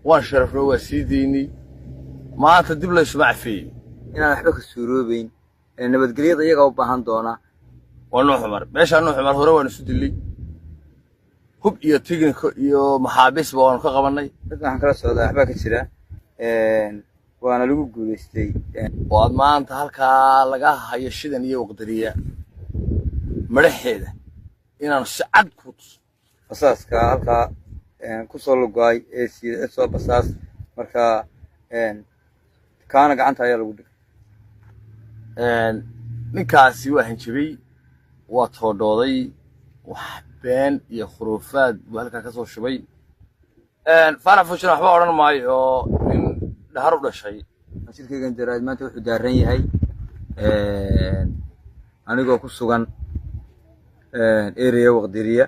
waan sharafno waa sii daynay maanta dib la isuma cafeeyey inaan waxba ka suuroobayn nabadgelyada iyaga u baahan doona waa Nuux Cumar meesha Nuux Cumar hore waan isu dilay hub iyo tigniiko iyo maxaabiis baan ka qabanay dadkan kala socda waxba ka jira waana lagu guuleystay waad maanta halka laga hayo shidan iyo waqdariya madaxeeda inaan si cad ku basaaska halka ku soo lugay ee soo basaas marka kaana gacanta ayaa lagu dhigay ninkaasi waa hanjabay waa toodooday wax been iyo khuruufaad buu halka ka soo shubay faarax fuushin waxba odhan maayo nin dhahar u dhashay shirkaygan jaraad maanta wuxuu daaran yahay anigoo ku sugan area waqdiriya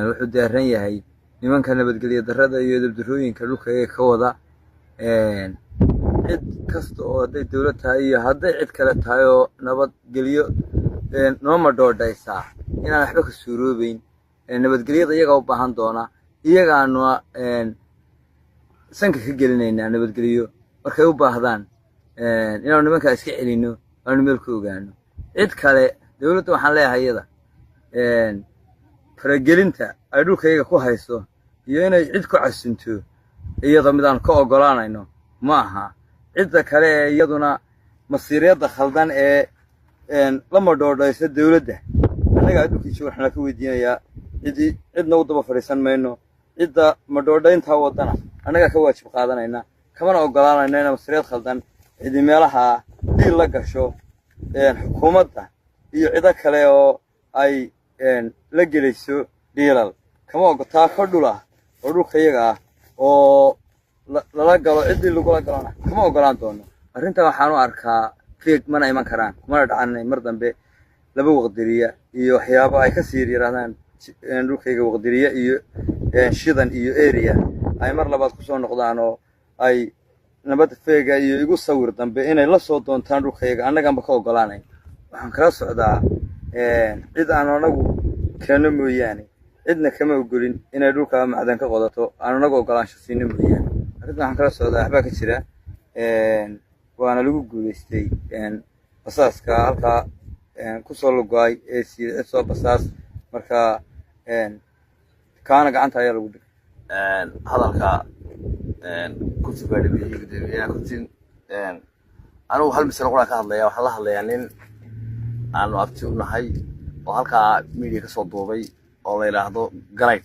wuxuu daaran yahay nimanka nabadgelyo darrada iyo dabdarooyinka dhulka ee ka wada cid kasta oo hadday dawlad tahay iyo hadday cid kale tahay oo nabadgelyo nooma dhoodhaysaa inaan waxba ka suuroobayn nabadgelyada iyaga u baahan doona iyagaanu sanka ka gelinaynaa nabadgelyo markay u baahdaan inaanu nimankaa iska celino aanu meel ku ogaano cid kale dawladda waxaan leeyahay iyada faragelinta ay dhulka iyaga ku hayso iyo inay cid ku casunto iyada midaan ka ogolaanayno ma aha cidda kale ee iyaduna masiiriyadda khaldan ee lama dhoodhaysa dawladda annaga adduunkiisa waxaan ka weydiinayaa cidna u daba fadhiisan mayno cidda madhoodhayntaa wadana annaga ka waajib qaadanayna kamana ogolaanayno ina masiiriyad khaldan cidi meelaha diil la gasho xukuumadda iyo cido kale oo ay la gelayso dhiilal kama taa ka dhul ah oo dhulka iyaga ah oo lala galo ciddii lagula galona kama ogolaan doono arrintan waxaan u arkaa feeg mana iman karaan kumana dhacanay mar dambe laba waqdiriya iyo waxyaabo ay ka sii yiraahdaan dhulkayga waqdiriya iyo shidan iyo area ay mar labaad ku soo noqdaan oo ay nabad feega iyo igu sawir dambe inay la soo doontaan dhulkayga annaganba ka ogolaanay waxaan kala socdaa cid aan anagu keeno mooyaane cidna kama ogolin inay dhulka macdan ka qodato aan anagu ogolaansho siino mooyaane arrintan waxaan kala socdaa waxba ka jira waana lagu guuleystay basaaska halka ku soo lugay ee soo basaas marka kaana gacanta ayaa lagu dhigay hadalka kursi baadhibiye gudoomiyaha kursin anigu hal misal quraan ka hadlaya waxaan la hadlayaa nin aanu abti u nahay oo halkaa media ka soo duubay oo la yidhaahdo garayd